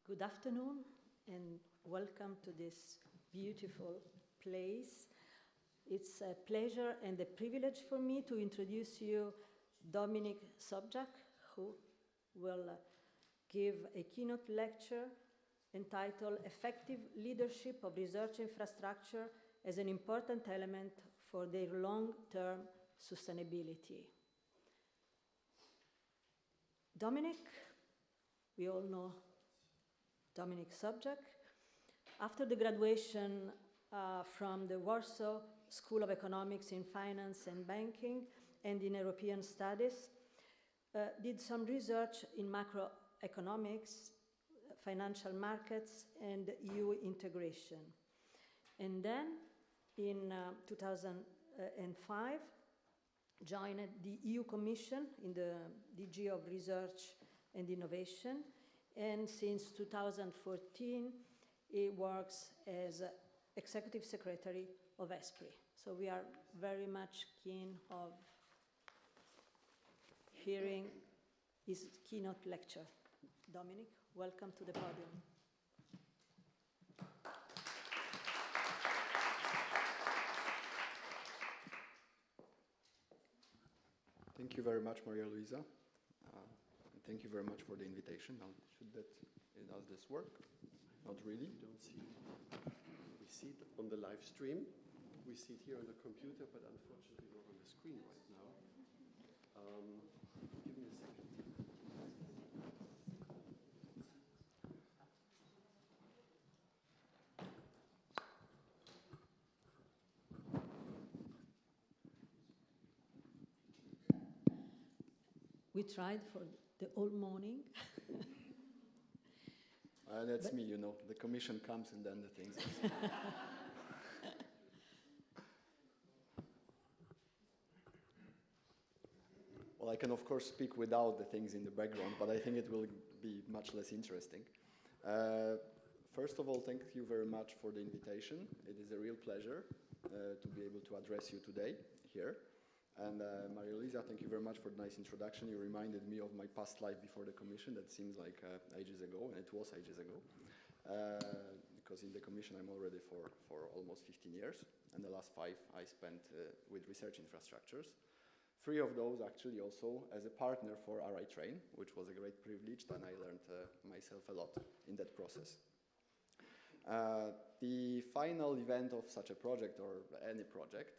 Good afternoon and welcome to this beautiful place. It's a pleasure and a privilege for me to introduce you Dominik Sobczak, who will give a keynote lecture entitled Effective Leadership of Research Infrastructure as an Important Element for their Long-Term Sustainability. Dominik, we all know Dominik Sobczak. After the graduation from the Warsaw School of Economics in Finance and Banking and in European Studies, did some research in macroeconomics, financial markets, and EU integration. And then, in 2005, joined the EU Commission in the DG of Research and Innovation, and since 2014, he works as Executive Secretary of ESPRI. So we are very much keen of hearing his keynote lecture. Dominik, welcome to the podium. Thank you very much, Maria Luisa. And thank you very much for the invitation. Now, does this work? Not really. We don't see it. We see it on the live stream. We see it here on the computer, but unfortunately not on the screen right now. Give me a second. We tried for the whole morning. That's me, you know. The commission comes and then the things. Well, I can of course speak without the things in the background, but I think it will be much less interesting. First of all, thank you very much for the invitation. It is a real pleasure to be able to address you today here. And Maria Luisa, thank you very much for the nice introduction. You reminded me of my past life before the commission. That seems like ages ago, and it was ages ago. Because in the commission I'm already for almost 15 years, and the last 5 I spent with research infrastructures. 3 of those actually also as a partner for RItrain, which was a great privilege, and I learned myself a lot in that process. The final event of such a project, or any project,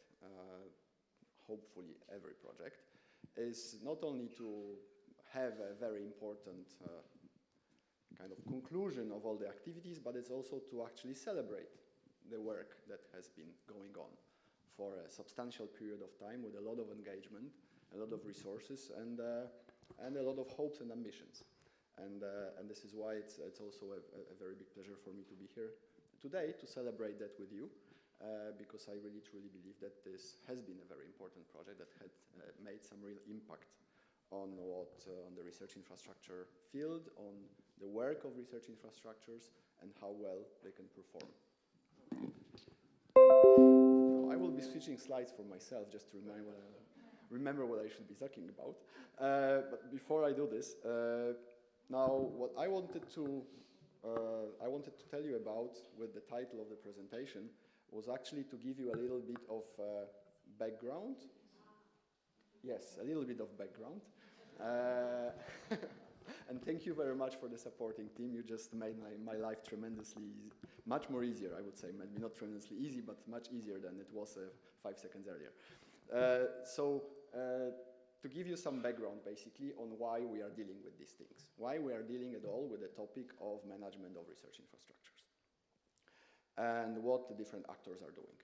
hopefully every project, is not only to have a very important kind of conclusion of all the activities, but it's also to actually celebrate the work that has been going on for a substantial period of time with a lot of engagement, a lot of resources, and a lot of hopes and ambitions. And this is why it's also a very big pleasure for me to be here today to celebrate that with you. Because I really truly believe that this has been a very important project that had made some real impact on on the research infrastructure field, on the work of research infrastructures, and how well they can perform. Now, I will be switching slides for myself just to remember what I should be talking about. But before I do this, now what I wanted to tell you about with the title of the presentation was actually to give you a little bit of background. Yes, a little bit of background. And thank you very much for the supporting team. You just made my life tremendously easy, much more easier, I would say. Maybe not tremendously easy, but much easier than it was 5 seconds earlier. To give you some background, basically, on why we are dealing with these things, why we are dealing at all with the topic of management of research infrastructures, and what the different actors are doing.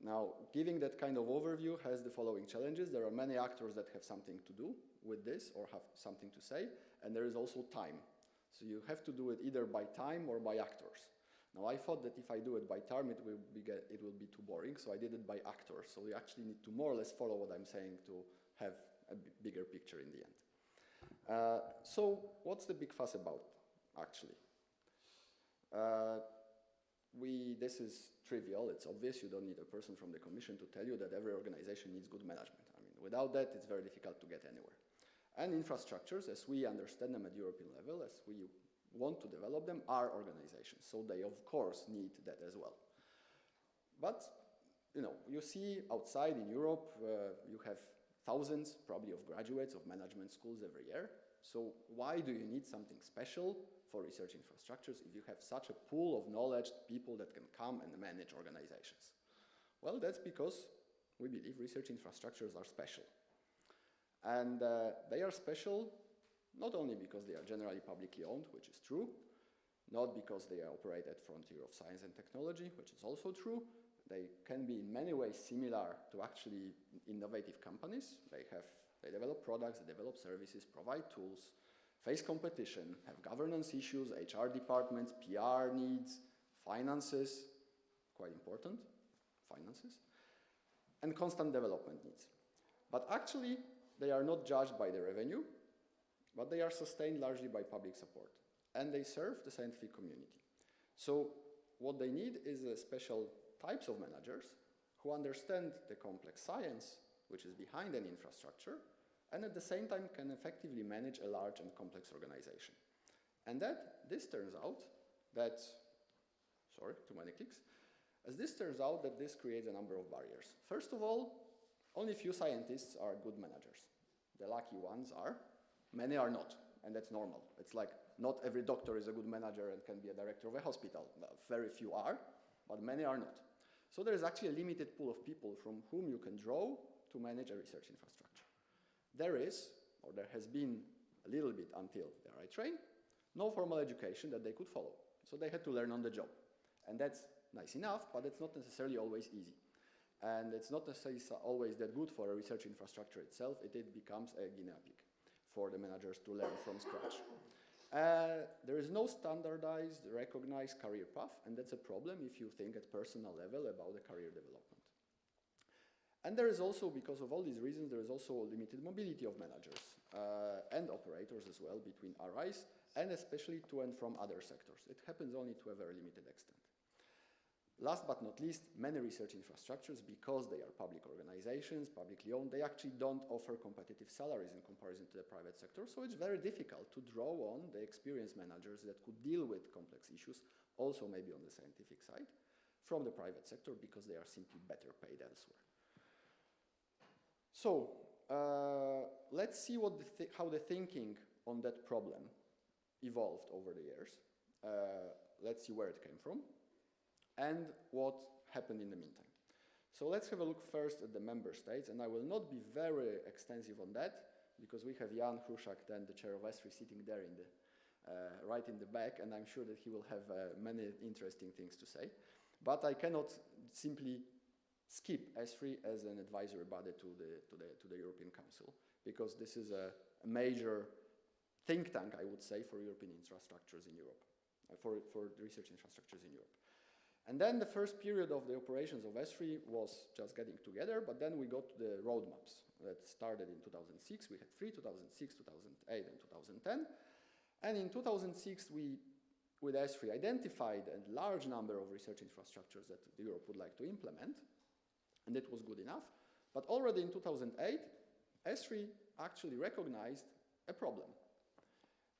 Now, giving that kind of overview has the following challenges. There are many actors that have something to do with this or have something to say, and there is also time. So you have to do it either by time or by actors. Now, I thought that if I do it by time, it will be too boring, so I did it by actors. So you actually need to more or less follow what I'm saying to have a bigger picture in the end. So what's the big fuss about, actually? This is trivial, it's obvious, you don't need a person from the commission to tell you that every organization needs good management. I mean, without that, it's very difficult to get anywhere. And infrastructures, as we understand them at European level, as we want to develop them are organizations, so they of course need that as well. But you see outside in Europe, you have thousands probably of graduates of management schools every year. So why do you need something special for research infrastructures if you have such a pool of knowledge, people that can come and manage organizations? Well, that's because we believe research infrastructures are special. And they are special not only because they are generally publicly owned, which is true, not because they operate at frontier of science and technology, which is also true. They can be in many ways similar to actually innovative companies. They develop products, they develop services, provide tools, face competition, have governance issues, HR departments, PR needs, finances, quite important, finances, and constant development needs. But actually, they are not judged by the revenue, but they are sustained largely by public support, and they serve the scientific community. So what they need is a special types of managers who understand the complex science which is behind an infrastructure, and at the same time can effectively manage a large and complex organization. And this turns out that this creates a number of barriers. First of all, only few scientists are good managers. The lucky ones are, many are not, and that's normal. It's like not every doctor is a good manager and can be a director of a hospital. Very few are, but many are not. So there is actually a limited pool of people from whom you can draw to manage a research infrastructure. There has been a little bit until the RItrain, no formal education that they could follow. So they had to learn on the job. And that's nice enough, but it's not necessarily always easy. And it's not necessarily always that good for a research infrastructure itself. It becomes a guinea pig for the managers to learn from scratch. There is no standardized, recognized career path, and that's a problem if you think at personal level about the career development. And there is also, because of all these reasons, there is also a limited mobility of managers and operators as well between RIs, and especially to and from other sectors. It happens only to a very limited extent. Last but not least, many research infrastructures, because they are public organizations, publicly owned, they actually don't offer competitive salaries in comparison to the private sector, so it's very difficult to draw on the experienced managers that could deal with complex issues, also maybe on the scientific side, from the private sector because they are simply better paid elsewhere. So, let's see how the thinking on that problem evolved over the years. Let's see where it came from and what happened in the meantime. So let's have a look first at the member states, and I will not be very extensive on that because we have Jan Hrušák, then the chair of ESRI, sitting there right in the back, and I'm sure that he will have many interesting things to say. But I cannot simply skip ESRI as an advisory body to the European Council, because this is a major think tank, I would say, for European infrastructures in Europe, for research infrastructures in Europe. And then the first period of the operations of ESRI was just getting together, but then we got the roadmaps that started in 2006. We had 2006, 2008, and 2010. And in 2006, we, with ESRI, identified a large number of research infrastructures that Europe would like to implement, and that was good enough. But already in 2008, ESRI actually recognized a problem.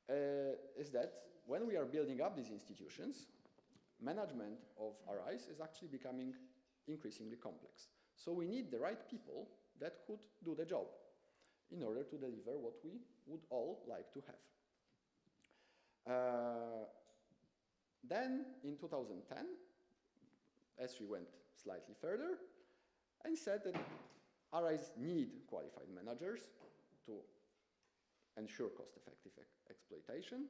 Is that when we are building up these institutions, management of RIs is actually becoming increasingly complex. So we need the right people that could do the job in order to deliver what we would all like to have. Then in 2010, ESRI went slightly further and said that RIs need qualified managers to ensure cost-effective exploitation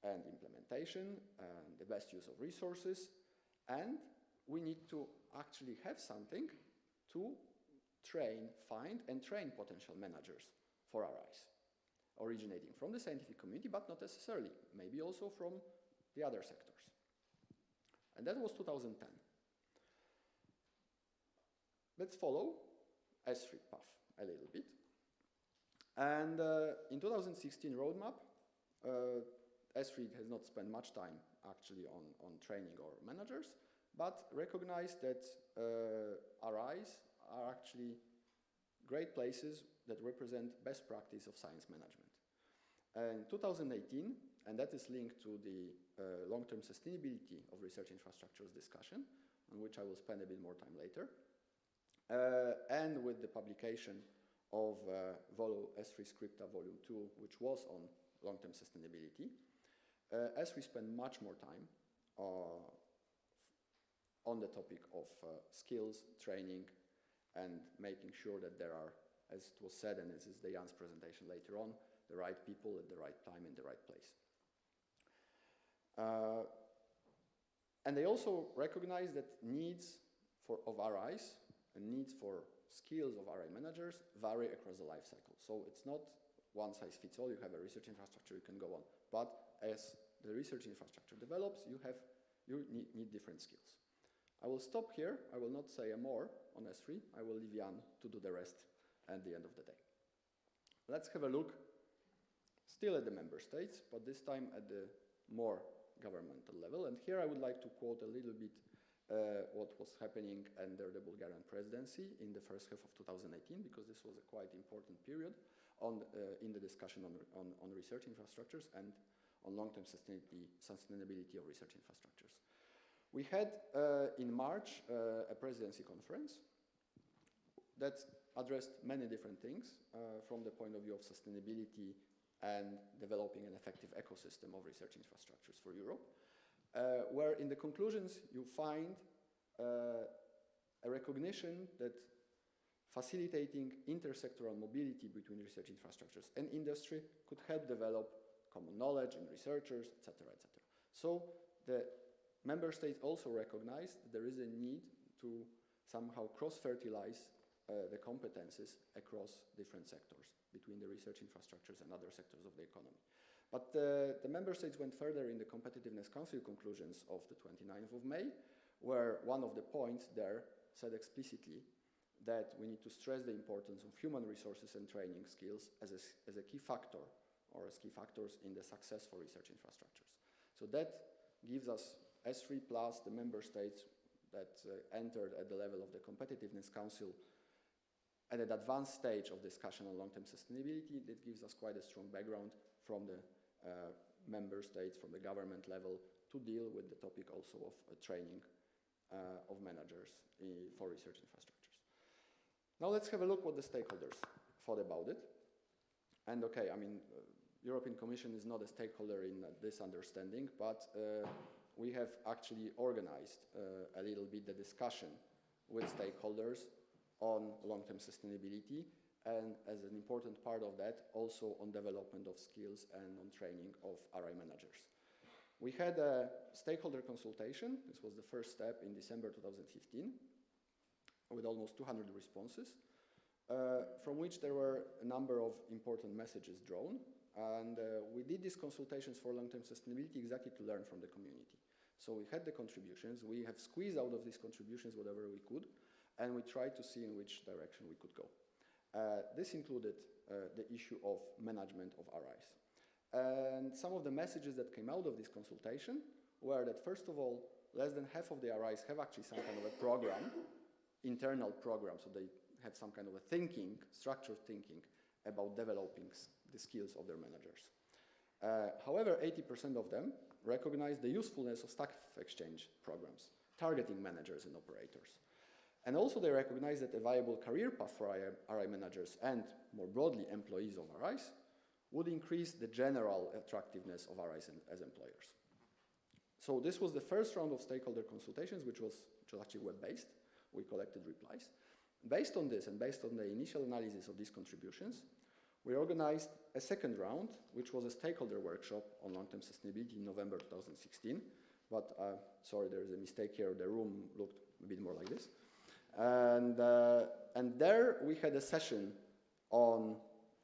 and implementation and the best use of resources, and we need to actually have something to find and train potential managers for RIs, originating from the scientific community, but not necessarily, maybe also from the other sectors. And that was 2010. Let's follow ESRI path a little bit. And in 2016 roadmap, ESRI has not spent much time actually on training our managers, but recognized that RIs are actually great places that represent best practice of science management. In 2018, and that is linked to the long-term sustainability of research infrastructures discussion, on which I will spend a bit more time later, and with the publication of S3 Scripta Volume 2, which was on long-term sustainability. As we spend much more time on the topic of skills, training, and making sure that there are, as it was said, and this is Jan's presentation later on, the right people at the right time in the right place. And they also recognize that needs of RIs and needs for skills of RI managers vary across the life cycle. So it's not one size fits all. You have a research infrastructure, you can go on. But as the research infrastructure develops, you need different skills. I will stop here. I will not say more on S3. I will leave Jan to do the rest at the end of the day. Let's have a look still at the member states, but this time at the more governmental level. And here I would like to quote a little bit what was happening under the Bulgarian presidency in the first half of 2018, because this was a quite important period in the discussion on research infrastructures and on long-term sustainability of research infrastructures. We had in March a presidency conference that addressed many different things from the point of view of sustainability and developing an effective ecosystem of research infrastructures for Europe, where in the conclusions you find a recognition that facilitating intersectoral mobility between research infrastructures and industry could help develop common knowledge in researchers, etc., etc. So the member states also recognize that there is a need to somehow cross-fertilize the competences across different sectors between the research infrastructures and other sectors of the economy. But the member states went further in the Competitiveness Council conclusions of the 29th of May, where one of the points there said explicitly that we need to stress the importance of human resources and training skills as a key factor, or as key factors in the success for research infrastructures. So that gives us S3 plus the member states that entered at the level of the Competitiveness Council at an advanced stage of discussion on long-term sustainability. That gives us quite a strong background from the member states, from the government level, to deal with the topic also of training of managers for research infrastructures. Now let's have a look what the stakeholders thought about it. And okay, I mean, European Commission is not a stakeholder in this understanding, but we have actually organized a little bit the discussion with stakeholders on long-term sustainability, and as an important part of that, also on development of skills and on training of RI managers. We had a stakeholder consultation. This was the first step in December 2015, with almost 200 responses, from which there were a number of important messages drawn. And we did these consultations for long-term sustainability exactly to learn from the community. So we had the contributions. We have squeezed out of these contributions whatever we could, and we tried to see in which direction we could go. This included the issue of management of RIs. And some of the messages that came out of this consultation were that, first of all, less than half of the RIs have actually some kind of a program, internal program, so they have some kind of a thinking, structured thinking about developing the skills of their managers. However, 80% of them recognize the usefulness of staff exchange programs, targeting managers and operators. And also they recognize that a viable career path for RI managers and, more broadly, employees of RIs would increase the general attractiveness of RIs as employers. So this was the first round of stakeholder consultations, which was actually web-based. We collected replies. Based on this and based on the initial analysis of these contributions, we organized a second round, which was a stakeholder workshop on long-term sustainability in November 2016. But sorry, there is a mistake here. The room looked a bit more like this. And there we had a session on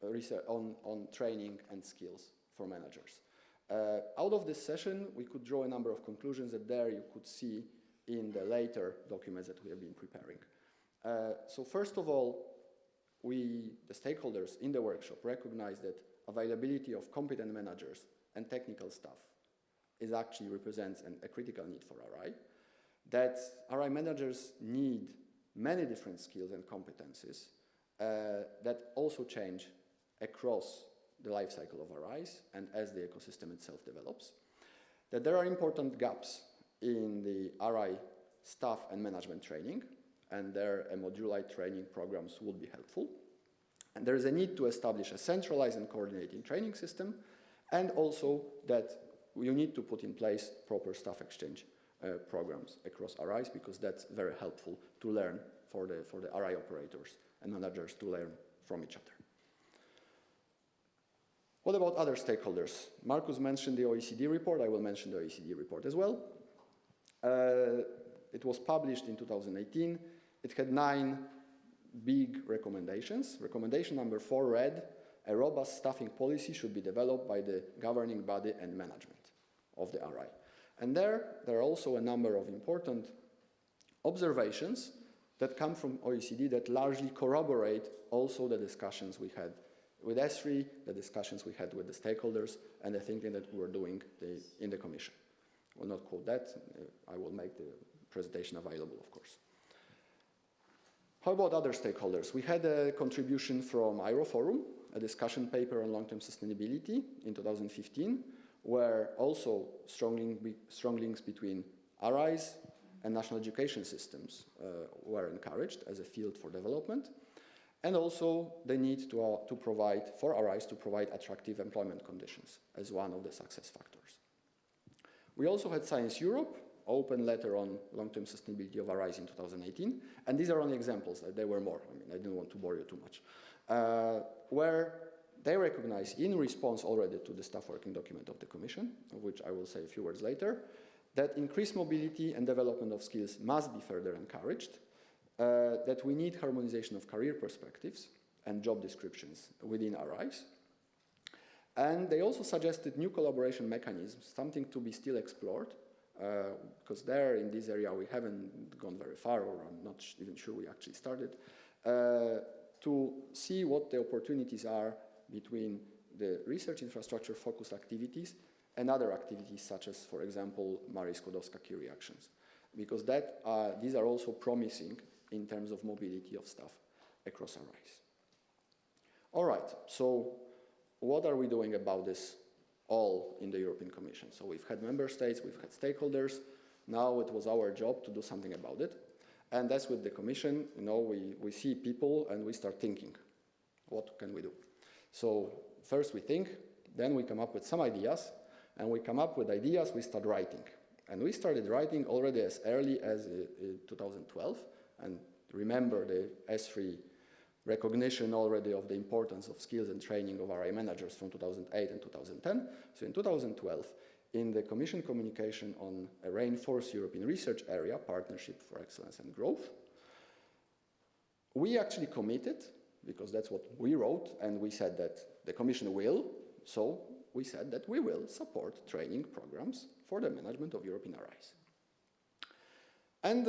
research, on training and skills for managers. Out of this session, we could draw a number of conclusions that there you could see in the later documents that we have been preparing. So first of all, the stakeholders in the workshop recognized that availability of competent managers and technical staff actually represents a critical need for RI, that RI managers need many different skills and competencies that also change across the life cycle of RIs and as the ecosystem itself develops, that there are important gaps in the RI staff and management training, and there moduli training programs would be helpful. And there is a need to establish a centralized and coordinating training system, and also that you need to put in place proper staff exchange programs across RIs, because that's very helpful to learn for the RI operators and managers to learn from each other. What about other stakeholders? Markus mentioned the OECD report. I will mention the OECD report as well. It was published in 2018. It had 9 big recommendations. Recommendation number 4 read, a robust staffing policy should be developed by the governing body and management of the RI. And there are also a number of important observations that come from OECD that largely corroborate also the discussions we had with ESRI, the discussions we had with the stakeholders, and the thinking that we were doing in the Commission. I will not quote that. I will make the presentation available, of course. How about other stakeholders? We had a contribution from Forum, a discussion paper on long-term sustainability in 2015, where also strong links between RIs and national education systems were encouraged as a field for development, and also the need to provide, for RIs to provide attractive employment conditions as one of the success factors. We also had Science Europe, open letter on long-term sustainability of RIs in 2018, and these are only examples, there were more, I didn't want to bore you too much, where they recognize, in response already to the staff working document of the Commission, of which I will say a few words later, that increased mobility and development of skills must be further encouraged, that we need harmonization of career perspectives and job descriptions within RIs. And they also suggested new collaboration mechanisms, something to be still explored, because there in this area we haven't gone very far, or I'm not even sure we actually started, to see what the opportunities are between the research infrastructure focused activities and other activities such as, for example, Marie Skłodowska key reactions, because these are also promising in terms of mobility of staff across RIs. All right, so what are we doing about this all in the European Commission? So we've had member states, we've had stakeholders. Now it was our job to do something about it. And that's with the Commission, we see people and we start thinking, what can we do? So first we think, then we come up with some ideas, and we come up with ideas, we start writing. And we started writing already as early as 2012, and remember the ESRI recognition already of the importance of skills and training of RI managers from 2008 and 2010. So in 2012, in the Commission communication on a reinforced European research area, Partnership for Excellence and Growth, we actually committed, because that's what we wrote, and we said that the Commission will, so we said that we will support training programs for the management of European RIs. And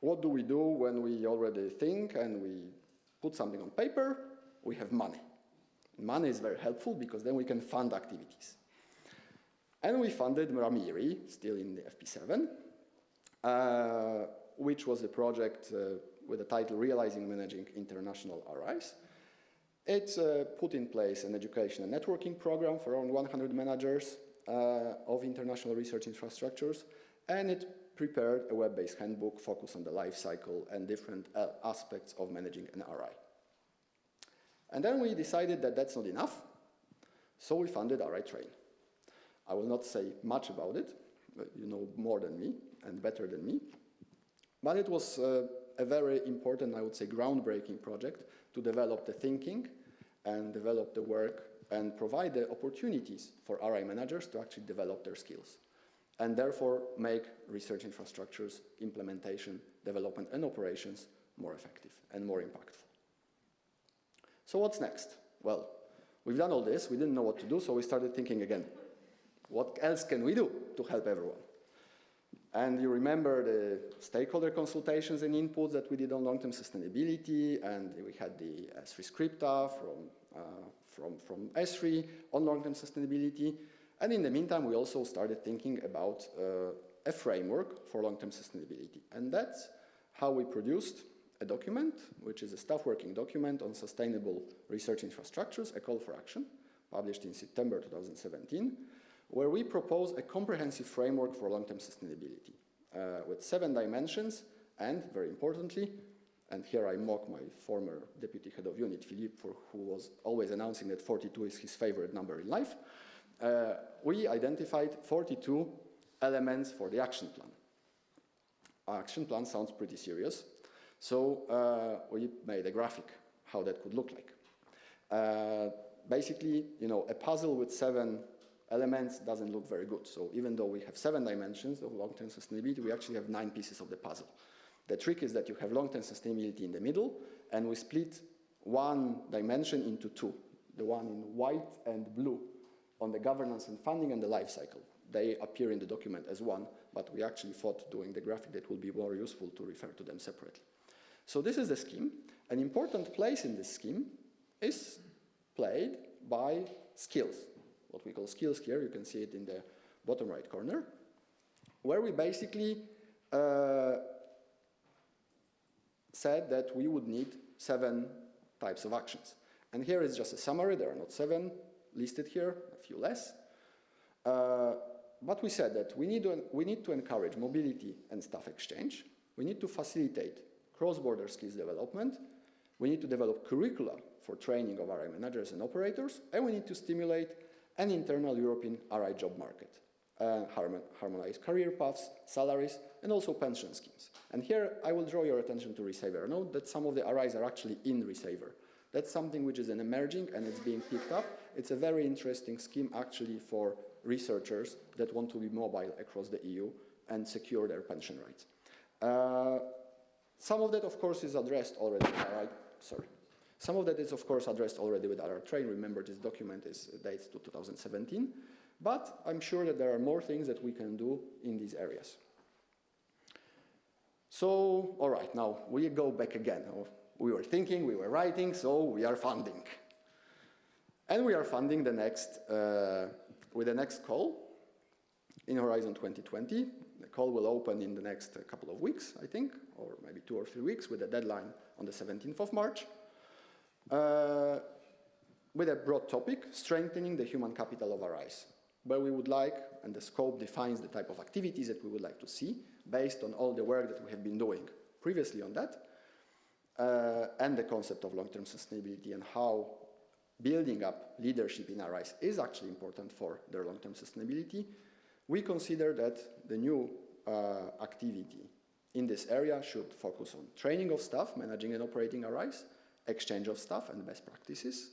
what do we do when we already think and we put something on paper? We have money. Money is very helpful because then we can fund activities. And we funded Ramiri, still in the FP7, which was a project with the title Realizing and Managing International RIs. It put in place an education and networking program for around 100 managers of international research infrastructures, and it prepared a web-based handbook focused on the life cycle and different aspects of managing an RI. And then we decided that that's not enough, so we funded RItrain. I will not say much about it, but you know more than me and better than me. But it was a very important, I would say, groundbreaking project to develop the thinking and develop the work and provide the opportunities for RI managers to actually develop their skills, and therefore make research infrastructures, implementation, development, and operations more effective and more impactful. So what's next? Well, we've done all this, we didn't know what to do, so we started thinking again. What else can we do to help everyone? And you remember the stakeholder consultations and inputs that we did on long-term sustainability, and we had the ESRI scripta from ESRI on long-term sustainability. And in the meantime, we also started thinking about a framework for long-term sustainability. And that's how we produced a document, which is a staff working document on sustainable research infrastructures, a call for action, published in September 2017, where we propose a comprehensive framework for long-term sustainability with 7 dimensions and, very importantly, and here I mock my former deputy head of unit, Philippe, who was always announcing that 42 is his favorite number in life, we identified 42 elements for the action plan. Our action plan sounds pretty serious, so we made a graphic how that could look like. Basically, you know, a puzzle with 7 elements doesn't look very good. So even though we have 7 dimensions of long-term sustainability, we actually have 9 pieces of the puzzle. The trick is that you have long-term sustainability in the middle, and we split 1 dimension into 2, the one in white and blue on the governance and funding and the life cycle. They appear in the document as one, but we actually thought doing the graphic that would be more useful to refer to them separately. So this is the scheme. An important place in this scheme is played by skills, what we call skills here. You can see it in the bottom right corner, where we basically said that we would need 7 types of actions. And here is just a summary. There are not 7 listed here, a few less. But we said that we need to encourage mobility and staff exchange. We need to facilitate cross-border skills development. We need to develop curricula for training of RI managers and operators. And we need to stimulate an internal European RI job market, harmonize career paths, salaries, and also pension schemes. And here I will draw your attention to Resaver. Note that some of the RIs are actually in Resaver. That's something which is an emerging and it's being picked up. It's a very interesting scheme actually for researchers that want to be mobile across the EU and secure their pension rights. Some of that, of course, is addressed already with RI. Sorry. Some of that is, of course, addressed already with RItrain. Remember, this document dates to 2017. But I'm sure that there are more things that we can do in these areas. So, all right, now we go back again. We were thinking, we were writing, so we are funding. And we are funding the next, with the next call in Horizon 2020. The call will open in the next couple of weeks, I think, or maybe 2 or 3 weeks, with a deadline on the 17th of March. With a broad topic, strengthening the human capital of RIs, where we would like, and the scope defines the type of activities that we would like to see, based on all the work that we have been doing previously on that, and the concept of long-term sustainability and how building up leadership in RIs is actually important for their long-term sustainability. We consider that the new activity in this area should focus on training of staff, managing and operating RIs, exchange of staff and best practices,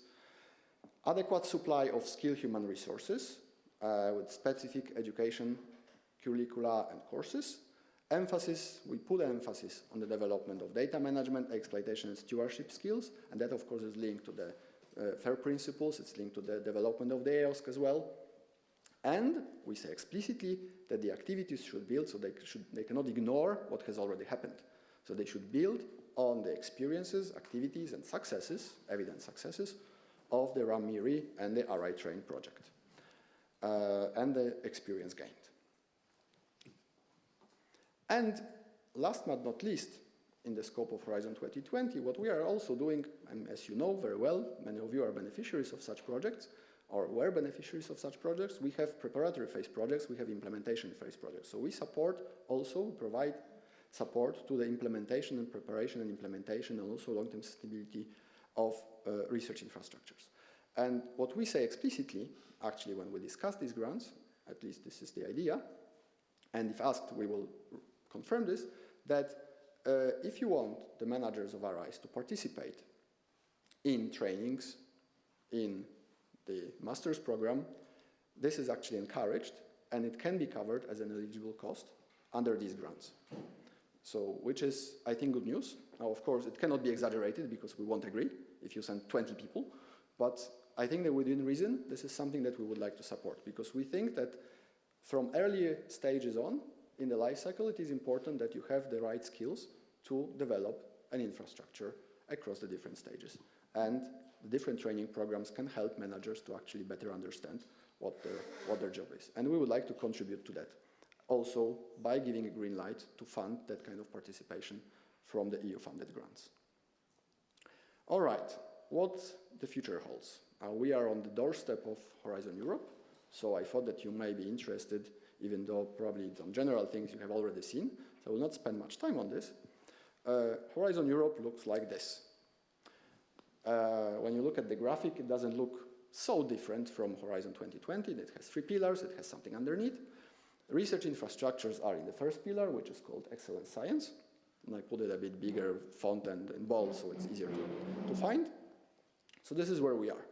adequate supply of skilled human resources with specific education, curricula and courses. We put emphasis on the development of data management, exploitation and stewardship skills, and that of course is linked to the FAIR principles, it's linked to the development of the EOSC as well. And we say explicitly that the activities should build, so they cannot ignore what has already happened. So they should build on the experiences, activities and successes, evident successes, of the RAMIRI and the RItrain project, and the experience gained. And last but not least, in the scope of Horizon 2020, what we are also doing, and as you know very well, many of you are beneficiaries of such projects, or were beneficiaries of such projects. We have preparatory phase projects, we have implementation phase projects. So we provide support to the implementation and preparation and implementation and also long-term sustainability of research infrastructures. And what we say explicitly, actually when we discuss these grants, at least this is the idea, and if asked we will confirm this, that if you want the managers of RIs to participate in trainings, in the master's program, this is actually encouraged and it can be covered as an eligible cost under these grants. So, which is, I think, good news. Now, of course, it cannot be exaggerated because we won't agree if you send 20 people, but I think that within reason, this is something that we would like to support because we think that from early stages on in the life cycle, it is important that you have the right skills to develop an infrastructure across the different stages. And the different training programs can help managers to actually better understand what their job is. And we would like to contribute to that. Also, by giving a green light to fund that kind of participation from the EU-funded grants. All right, what the future holds. We are on the doorstep of Horizon Europe, so I thought that you may be interested, even though probably some general things you have already seen, so I will not spend much time on this. Horizon Europe looks like this. When you look at the graphic, it doesn't look so different from Horizon 2020. It has 3 pillars, it has something underneath. Research infrastructures are in the first pillar, which is called Excellent Science. And I put it a bit bigger font and bold, so it's easier to find. So this is where we are.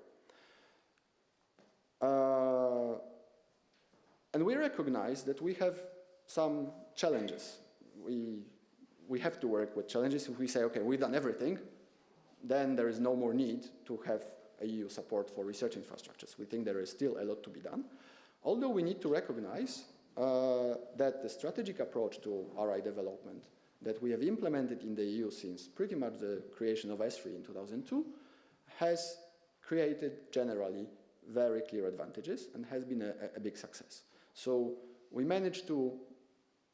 And we recognize that we have some challenges. We have to work with challenges. If we say, okay, we've done everything, then there is no more need to have EU support for research infrastructures. We think there is still a lot to be done. Although we need to recognize that the strategic approach to RI development that we have implemented in the EU since pretty much the creation of S3 in 2002 has created generally very clear advantages and has been a big success. So we managed to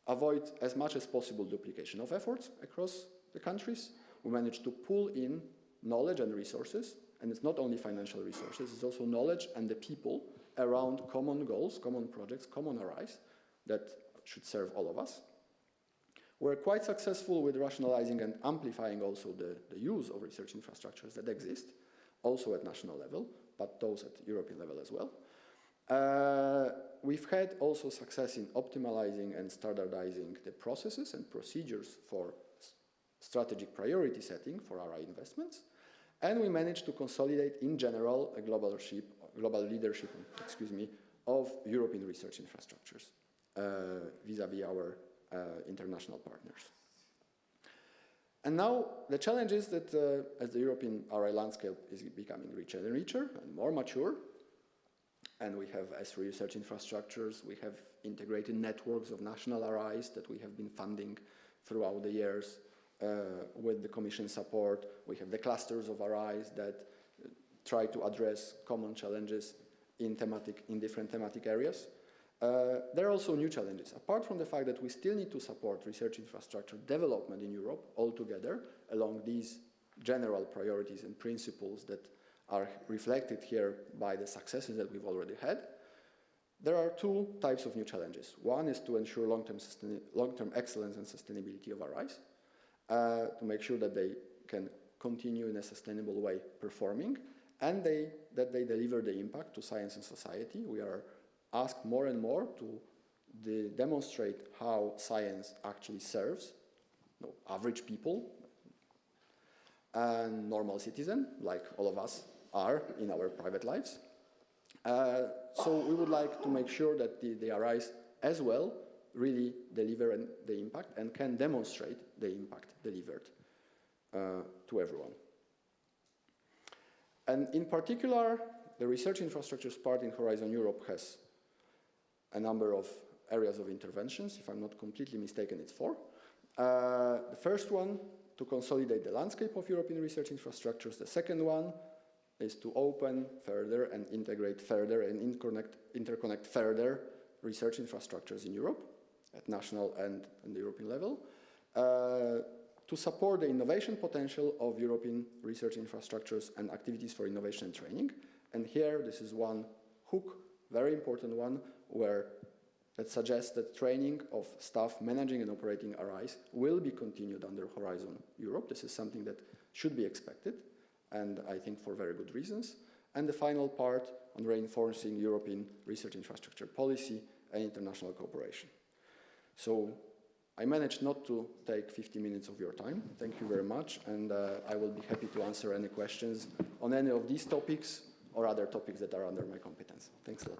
avoid as much as possible duplication of efforts across the countries. We managed to pull in knowledge and resources, and it's not only financial resources, it's also knowledge and the people around common goals, common projects, common RIs that should serve all of us. We're quite successful with rationalizing and amplifying also the use of research infrastructures that exist, also at national level, but those at European level as well. We've had also success in optimizing and standardizing the processes and procedures for strategic priority setting for RI investments. And we managed to consolidate in general a global leadership of European research infrastructures vis-à-vis our international partners. And now the challenge is that as the European RI landscape is becoming richer and richer and more mature, and we have S3 research infrastructures, we have integrated networks of national RIs that we have been funding throughout the years with the Commission support. We have the clusters of RIs that try to address common challenges in different thematic areas. There are also new challenges. Apart from the fact that we still need to support research infrastructure development in Europe altogether along these general priorities and principles that are reflected here by the successes that we've already had, there are 2 types of new challenges. One is to ensure long-term excellence and sustainability of RIs, to make sure that they can continue in a sustainable way performing, and that they deliver the impact to science and society. We are asked more and more to demonstrate how science actually serves average people and normal citizen, like all of us are in our private lives. So we would like to make sure that the RIs as well really deliver the impact and can demonstrate the impact delivered to everyone. And in particular, the research infrastructures part in Horizon Europe has a number of areas of interventions. If I'm not completely mistaken, it's 4. The first one, to consolidate the landscape of European research infrastructures. The second one is to open further and integrate further and interconnect further research infrastructures in Europe at national and the European level, to support the innovation potential of European research infrastructures and activities for innovation and training. And here, this is one hook, very important one, that suggests that training of staff managing and operating RIs will be continued under Horizon Europe. This is something that should be expected, and I think for very good reasons. And the final part on reinforcing European research infrastructure policy and international cooperation. So I managed not to take 50 minutes of your time. Thank you very much, and I will be happy to answer any questions on any of these topics or other topics that are under my competence. Thanks a lot.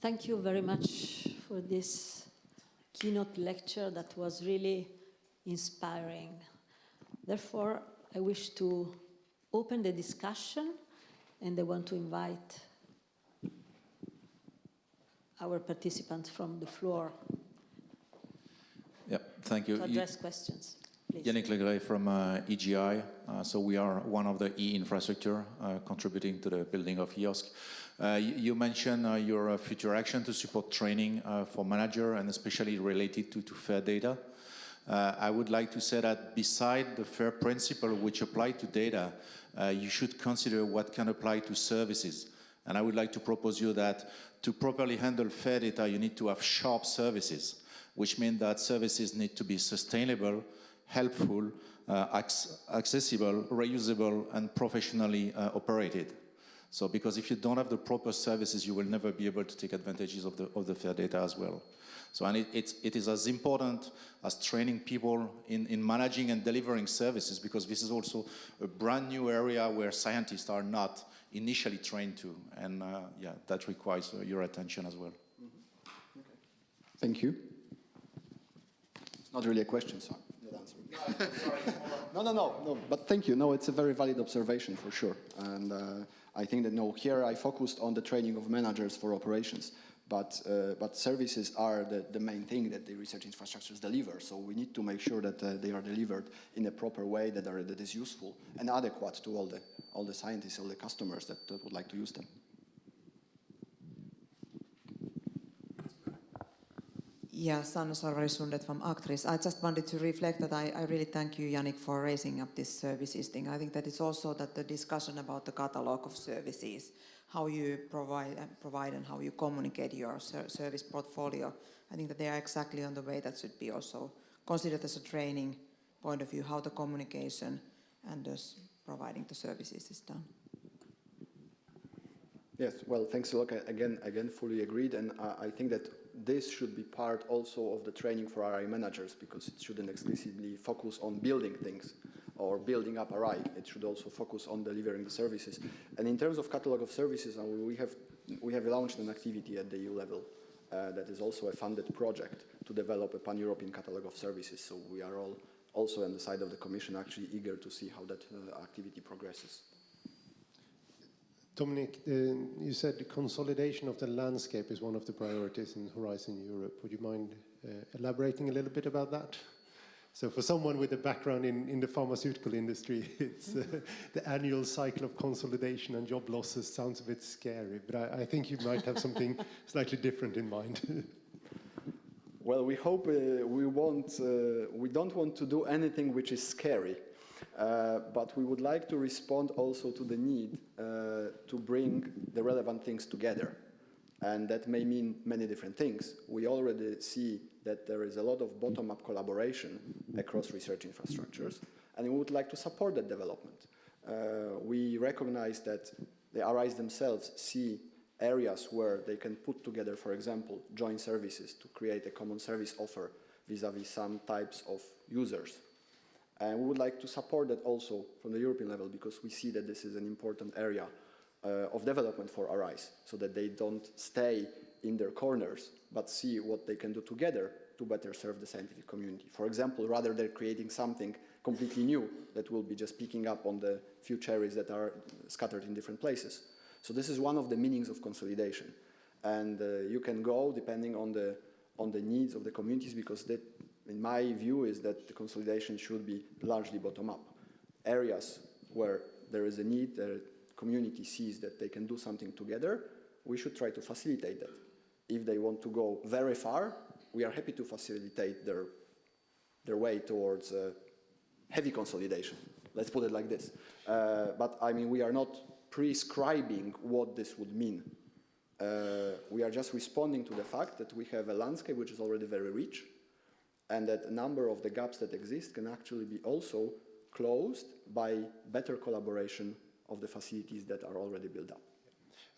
Thank you very much for this keynote lecture that was really inspiring. Therefore, I wish to open the discussion, and I want to invite our participants from the floor thank you. To address questions. Please. Yannick Legray from EGI. So we are one of the e-infrastructure contributing to the building of EOSC. You mentioned your future action to support training for manager and especially related to fair data. I would like to say that beside the FAIR principle which apply to data, you should consider what can apply to services. And I would like to propose you that to properly handle fair data, you need to have sharp services, which means that services need to be sustainable, helpful, accessible, reusable, and professionally operated. So because if you don't have the proper services, you will never be able to take advantages of the fair data as well. So and it is as important as training people in managing and delivering services, because this is also a brand new area where scientists are not initially trained to. And yeah, that requires your attention as well. Mm-hmm. Okay. Thank you. It's not really a question, so I'm not answering. No, but thank you. No, it's a very valid observation for sure. And I think that, no, here I focused on the training of managers for operations, but services are the main thing that the research infrastructures deliver. So we need to make sure that they are delivered in a proper way that is useful and adequate to all the scientists, all the customers that would like to use them. Yeah, Sanna Sorvari-Sundet from Actris. I just wanted to reflect that I really thank you, Yannick, for raising up this services thing. I think that it's also that the discussion about the catalog of services, how you provide and how you communicate your service portfolio. I think that they are exactly on the way that should be also considered as a training point of view, how the communication and thus providing the services is done. Yes, well, thanks a lot. Again, fully agreed. And I think that this should be part also of the training for RI managers, because it shouldn't exclusively focus on building things or building up RI. It should also focus on delivering the services. And in terms of catalog of services, we have launched an activity at the EU level that is also a funded project to develop a pan-European catalog of services. So we are all also on the side of the Commission actually eager to see how that activity progresses. Dominik, you said the consolidation of the landscape is one of the priorities in Horizon Europe. Would you mind elaborating a little bit about that? So for someone with a background in the pharmaceutical industry, it's the annual cycle of consolidation and job losses sounds a bit scary, but I think you might have something slightly different in mind. Well, we hope we don't want to do anything which is scary. But we would like to respond also to the need to bring the relevant things together. And that may mean many different things. We already see that there is a lot of bottom-up collaboration across research infrastructures, and we would like to support that development. We recognize that the RIs themselves see areas where they can put together, for example, joint services to create a common service offer vis-à-vis some types of users. And we would like to support that also from the European level, because we see that this is an important area of development for RIs, so that they don't stay in their corners, but see what they can do together to better serve the scientific community. For example, rather than creating something completely new that will be just picking up on the few cherries that are scattered in different places. So this is one of the meanings of consolidation. And you can go depending on the needs of the communities, because that, in my view, is that the consolidation should be largely bottom-up. Areas where there is a need, the community sees that they can do something together, we should try to facilitate that. If they want to go very far, we are happy to facilitate their way towards heavy consolidation. Let's put it like this. But I mean, we are not prescribing what this would mean. We are just responding to the fact that we have a landscape which is already very rich, and that a number of the gaps that exist can actually be also closed by better collaboration of the facilities that are already built up.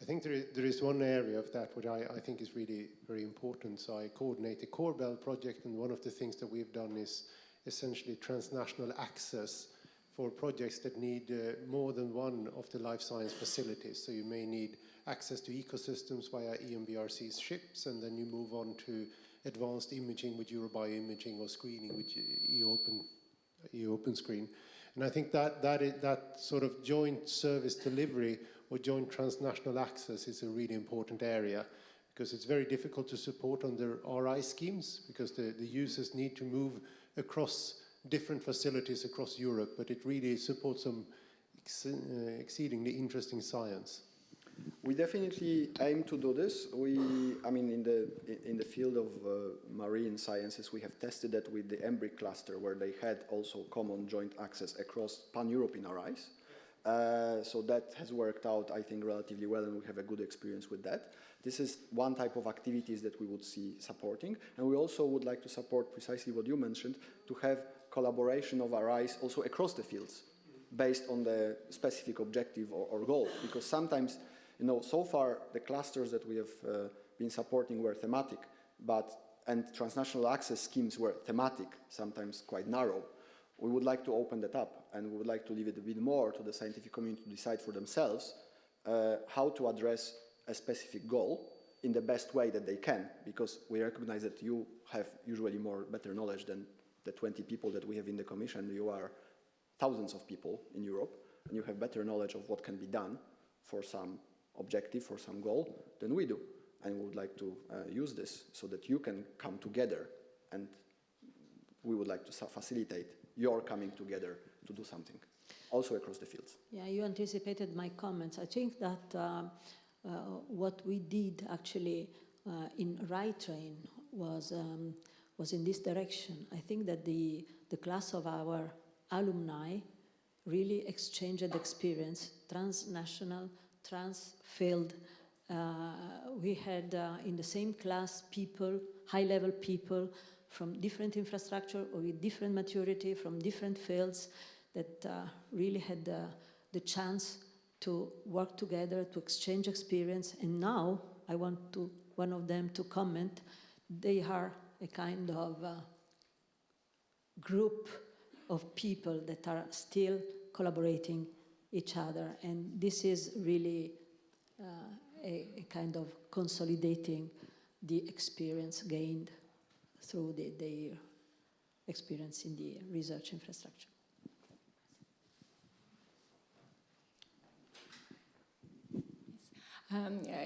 I think there is one area of that which I think is really very important. So I coordinate the Corbell project, and one of the things that we've done is essentially transnational access for projects that need more than one of the life science facilities. So you may need access to ecosystems via EMBRC's ships, and then you move on to advanced imaging with Eurobioimaging or screening with OpenScreen. And I think that sort of joint service delivery or joint transnational access is a really important area, because it's very difficult to support under RI schemes, because the users need to move across different facilities across Europe, but it really supports some exceedingly interesting science. We definitely aim to do this. I mean, in the field of marine sciences, we have tested that with the EMBRIC cluster, where they had also common joint access across pan-European RIs. So that has worked out, I think, relatively well, and we have a good experience with that. This is one type of activities that we would see supporting, and we also would like to support precisely what you mentioned, to have collaboration of RIs also across the fields, based on the specific objective or goal, because sometimes, you know, so far the clusters that we have been supporting were thematic, and transnational access schemes were thematic, sometimes quite narrow. We would like to open that up, and we would like to leave it a bit more to the scientific community to decide for themselves how to address a specific goal in the best way that they can, because we recognize that you have usually better knowledge than the 20 people that we have in the Commission. You are thousands of people in Europe, and you have better knowledge of what can be done for some objective, for some goal, than we do. And we would like to use this so that you can come together, and we would like to facilitate your coming together to do something, also across the fields. Yeah, you anticipated my comments. I think that what we did actually in RItrain was in this direction. I think that the class of our alumni really exchanged experience, transnational, trans-field. We had in the same class people, high-level people from different infrastructure or with different maturity, from different fields, that really had the chance to work together, to exchange experience. And now I want one of them to comment. They are a kind of group of people that are still collaborating each other. And this is really a kind of consolidating the experience gained through their experience in the research infrastructure.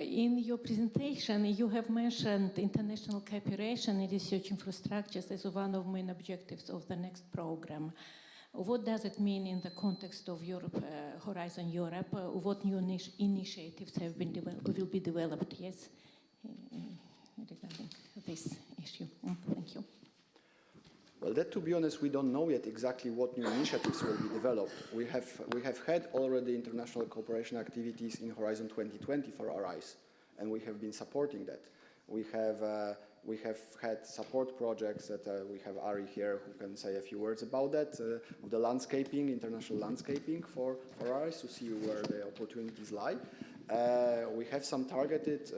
In your presentation, you have mentioned international cooperation in research infrastructures as one of the main objectives of the next program. What does it mean in the context of Europe, Horizon Europe? What new initiatives have been will be developed, yes, regarding this issue? Thank you. Well, that, to be honest, we don't know yet exactly what new initiatives will be developed. We have had already international cooperation activities in Horizon 2020 for RIs, and we have been supporting that. We have had support projects that we have Ari here who can say a few words about that, the landscaping, international landscaping for RIs, to see where the opportunities lie. We have some targeted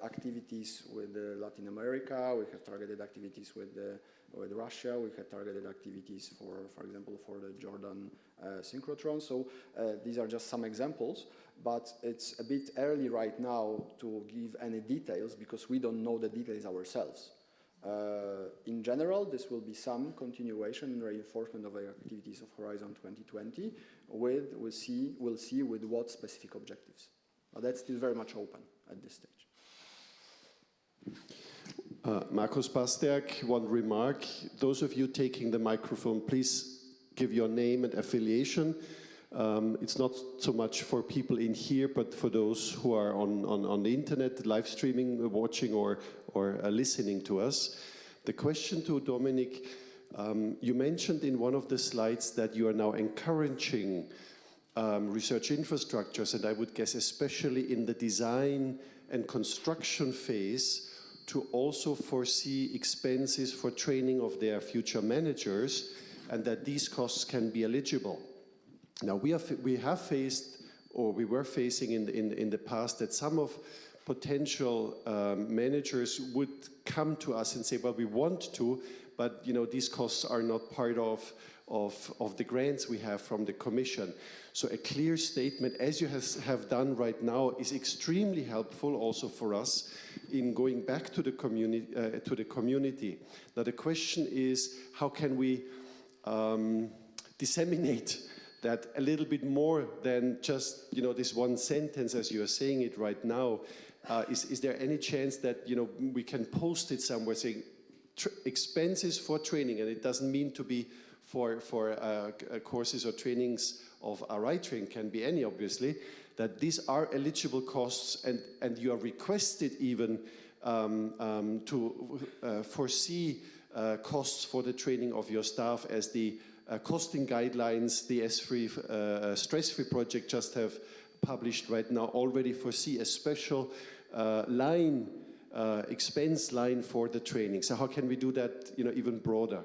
activities with Latin America. We have targeted activities with Russia. We had targeted activities for example, for the Jordan synchrotron. So these are just some examples, but it's a bit early right now to give any details because we don't know the details ourselves. In general, this will be some continuation and reinforcement of the activities of Horizon 2020. We'll see with what specific objectives. But that's still very much open at this stage. Markus Bastiak, one remark. Those of you taking the microphone, please give your name and affiliation. It's not so much for people in here, but for those who are on the internet, live streaming, watching, or listening to us. The question to Dominik, you mentioned in one of the slides that you are now encouraging research infrastructures, and I would guess especially in the design and construction phase, to also foresee expenses for training of their future managers, and that these costs can be eligible. Now, we have faced, or we were facing in the past, that some of potential managers would come to us and say, well, we want to, but these costs are not part of the grants we have from the Commission. So a clear statement, as you have done right now, is extremely helpful also for us in going back to the community. Now the question is, how can we disseminate that a little bit more than just this one sentence as you are saying it right now? Is there any chance that we can post it somewhere saying, expenses for training, and it doesn't mean to be for courses or trainings of RItrain, can be any, obviously, that these are eligible costs, and you are requested even to foresee costs for the training of your staff, as the costing guidelines, the stress-free project just have published right now, already foresee a special expense line for the training. So how can we do that, even broader?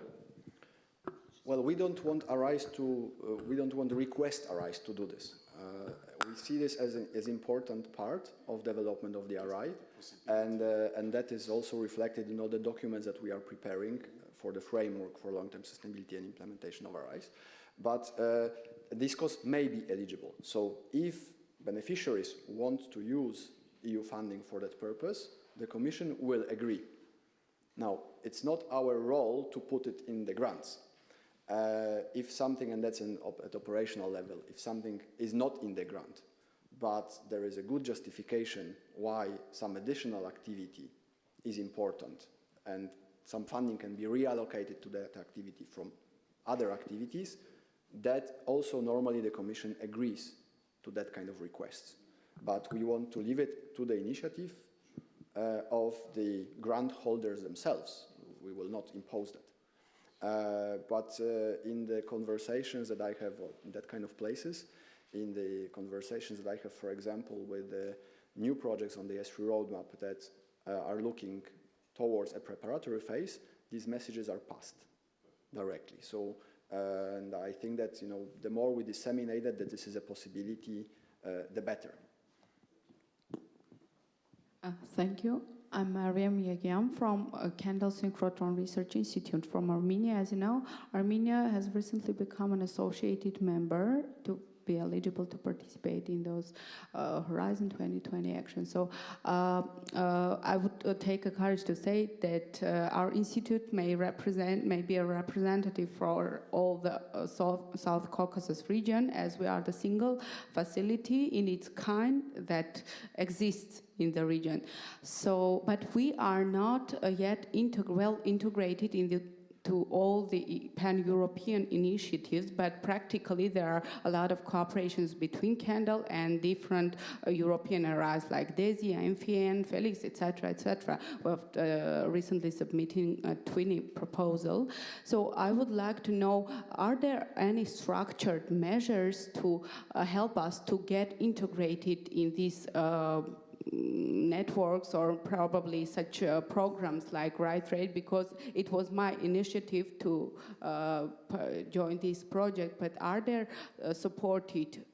Well, we don't want to request RIs to do this. We see this as an important part of development of the RI, and that is also reflected in all the documents that we are preparing for the framework for long-term sustainability and implementation of RIs. But these costs may be eligible. So if beneficiaries want to use EU funding for that purpose, the Commission will agree. Now, it's not our role to put it in the grants. If something, and that's at operational level, if something is not in the grant, but there is a good justification why some additional activity is important and some funding can be reallocated to that activity from other activities, that also normally the Commission agrees to that kind of requests. But we want to leave it to the initiative of the grant holders themselves. We will not impose that. But in the conversations that I have in that kind of places, in the conversations that I have, for example, with the new projects on the S3 roadmap that are looking towards a preparatory phase, these messages are passed directly. So, and I think that the more we disseminate that this is a possibility, the better. Thank you. I'm Mariam Yagiam from Kendall Synchrotron Research Institute from Armenia. As you know, Armenia has recently become an associated member to be eligible to participate in those Horizon 2020 actions. So I would take a courage to say that our institute may be a representative for all the South Caucasus region, as we are the single facility in its kind that exists in the region. So, but we are not yet well integrated to all the pan-European initiatives, but practically there are a lot of cooperations between Kendall and different European areas like DESI, MFN, Felix, etc., etc. We've recently submitting a twinning proposal. So I would like to know, are there any structured measures to help us to get integrated in these networks, or probably such programs like RItrain, because it was my initiative to join this project, but are there supported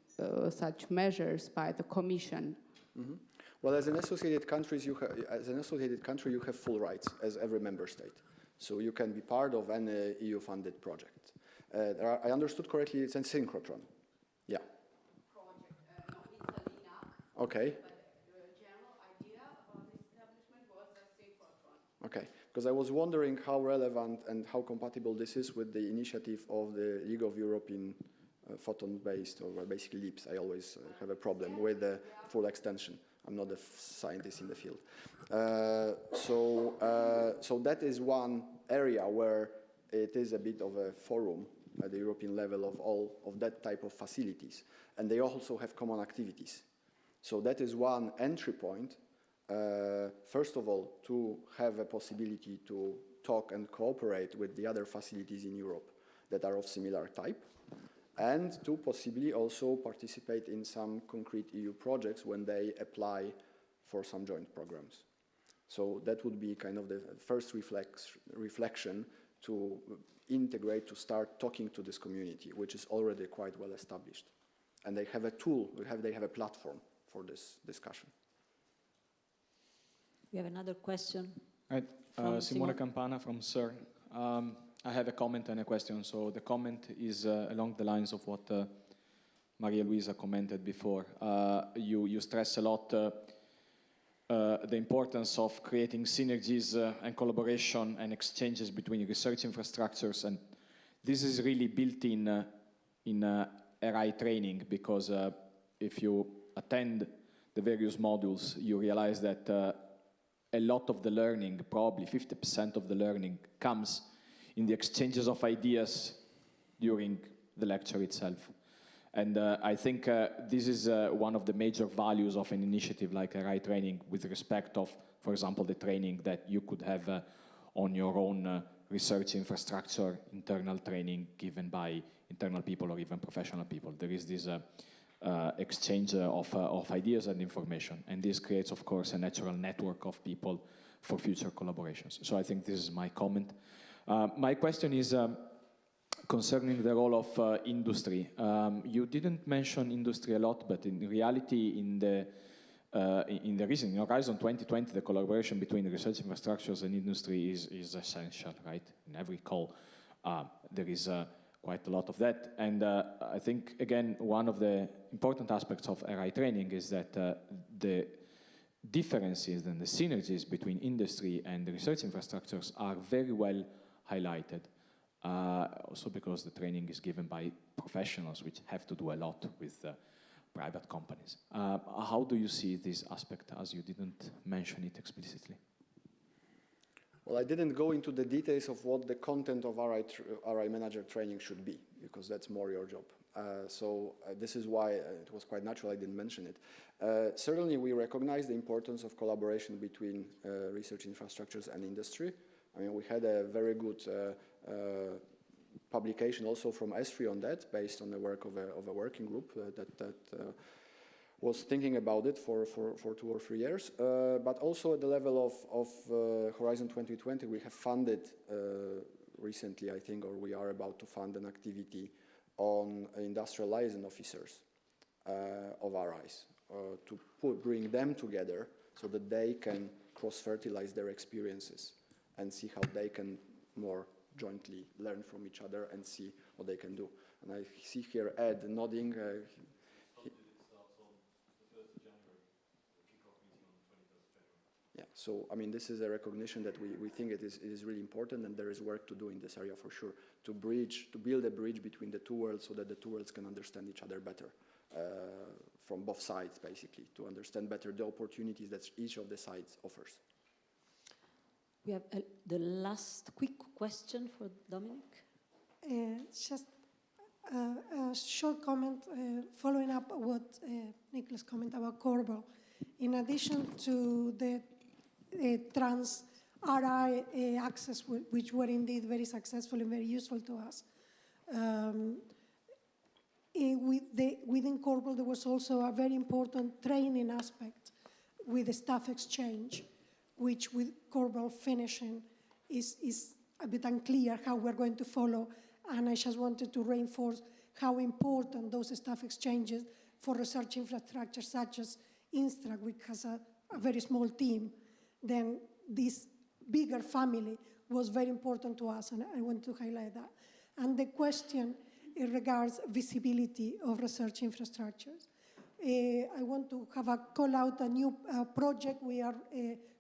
such measures by the Commission? Mm-hmm. Well, as an associated country, you have full rights as every member state. So you can be part of any EU-funded project. I understood correctly, it's a synchrotron. Yeah. Project, no, it's a LINAC. Okay. Okay, because I was wondering how relevant and how compatible this is with the initiative of the League of European photon-based, or basically LEAPS. I always have a problem with the full extension. I'm not a scientist in the field. So that is one area where it is a bit of a forum at the European level of all of that type of facilities. And they also have common activities. So that is one entry point. First of all, to have a possibility to talk and cooperate with the other facilities in Europe that are of similar type, and to possibly also participate in some concrete EU projects when they apply for some joint programs. So that would be kind of the first reflection to integrate, to start talking to this community, which is already quite well established. And they have a tool, they have a platform for this discussion. We have another question. Right. Simone Campana from CERN. I have a comment and a question. So the comment is along the lines of what Maria Luisa commented before. You stress a lot the importance of creating synergies and collaboration and exchanges between research infrastructures, and this is really built in RI training, because if you attend the various modules, you realize that a lot of the learning, probably 50% of the learning, comes in the exchanges of ideas during the lecture itself. And I think this is one of the major values of an initiative like RItrain with respect of, for example, the training that you could have on your own research infrastructure, internal training given by internal people or even professional people. There is this exchange of ideas and information, and this creates, of course, a natural network of people for future collaborations. So I think this is my comment. My question is concerning the role of industry. You didn't mention industry a lot, but in reality, in the recent Horizon 2020, the collaboration between research infrastructures and industry is essential, right? In every call, there is quite a lot of that. And I think, again, one of the important aspects of RItrain is that the differences and the synergies between industry and the research infrastructures are very well highlighted. Also because the training is given by professionals which have to do a lot with private companies. How do you see this aspect, as you didn't mention it explicitly? Well, I didn't go into the details of what the content of RI manager training should be, because that's more your job. So this is why it was quite natural I didn't mention it. Certainly we recognize the importance of collaboration between research infrastructures and industry. I mean, we had a very good publication also from S3 on that, based on the work of a working group that was thinking about it for 2 or 3 years. But also at the level of Horizon 2020, we have funded recently, I think, or we are about to fund an activity on industrial liaison officers of RIs to bring them together so that they can cross-fertilize their experiences and see how they can more jointly learn from each other and see what they can do. And I see here Ed nodding. Yeah, so I mean, this is a recognition that we think it is really important, and there is work to do in this area for sure, to build a bridge between the two worlds so that the two worlds can understand each other better from both sides, basically, to understand better the opportunities that each of the sides offers. We have the last quick question for Dominik. Just a short comment following up what Nicholas commented about Corbel. In addition to the trans RI access, which were indeed very successful and very useful to us, within Corbel there was also a very important training aspect with the staff exchange, which with Corbel finishing is a bit unclear how we're going to follow. And I just wanted to reinforce how important those staff exchanges for research infrastructure such as Instruct, which has a very small team, then this bigger family was very important to us, and I want to highlight that. And the question regards visibility of research infrastructures. I want to have a call out a new project we are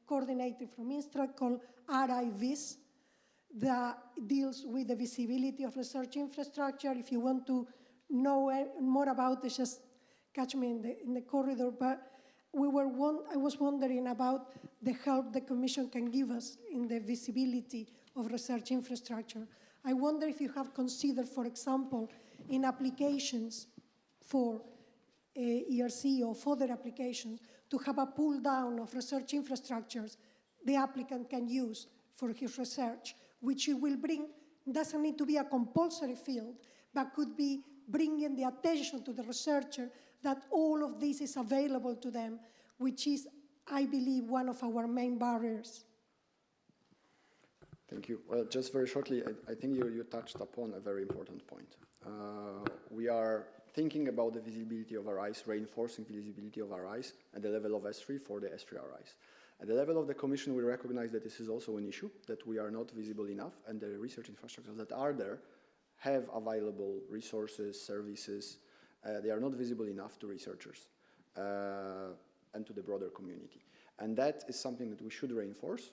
coordinating from Instruct called RIVIS that deals with the visibility of research infrastructure. If you want to know more about it, just catch me in the corridor. But I was wondering about the help the Commission can give us in the visibility of research infrastructure. I wonder if you have considered, for example, in applications for ERC or further applications, to have a pull down of research infrastructures the applicant can use for his research, which you will bring, doesn't need to be a compulsory field, but could be bringing the attention to the researcher that all of this is available to them, which is, I believe, one of our main barriers. Thank you. Well, just very shortly, I think you touched upon a very important point. We are thinking about the visibility of RIs, reinforcing the visibility of RIs at the level of S3 for the S3 RIs. At the level of the Commission, we recognize that this is also an issue, that we are not visible enough, and the research infrastructures that are there have available resources, services. They are not visible enough to researchers and to the broader community. And that is something that we should reinforce.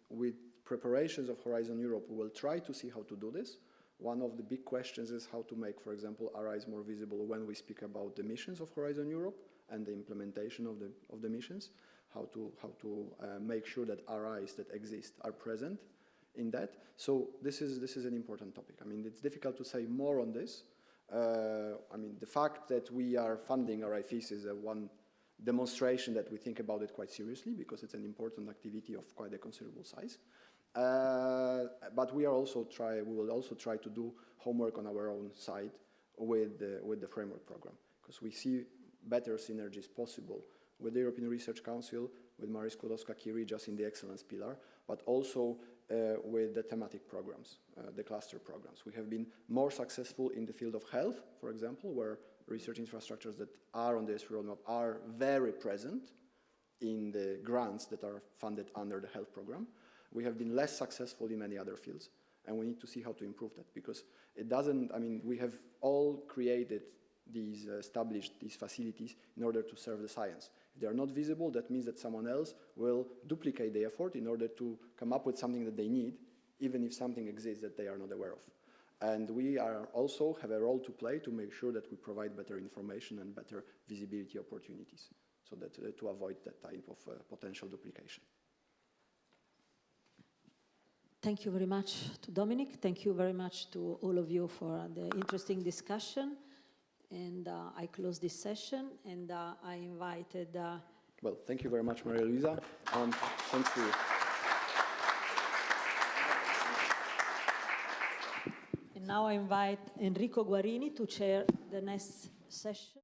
With preparations of Horizon Europe, we will try to see how to do this. One of the big questions is how to make, for example, RIs more visible when we speak about the missions of Horizon Europe and the implementation of the missions. how to make sure that RIs that exist are present in that. So this is an important topic. I mean, it's difficult to say more on this. I mean, the fact that we are funding RIFIS is one demonstration that we think about it quite seriously, because it's an important activity of quite a considerable size. But we will also try to do homework on our own side with the framework program, because we see better synergies possible with the European Research Council, with Marie Skłodowska-Curie just in the excellence pillar, but also with the thematic programs, the cluster programs. We have been more successful in the field of health, for example, where research infrastructures that are on this roadmap are very present in the grants that are funded under the health program. We have been less successful in many other fields, and we need to see how to improve that, because it doesn't, I mean, we have all created these, established these facilities in order to serve the science. If they are not visible, that means that someone else will duplicate the effort in order to come up with something that they need, even if something exists that they are not aware of. And we also have a role to play to make sure that we provide better information and better visibility opportunities, so that to avoid that type of potential duplication. Thank you very much to Dominik. Thank you very much to all of you for the interesting discussion. And I close this session, and I invited... Well, thank you very much, Maria Luisa, and thanks to you. And now I invite Enrico Guarini to chair the next session.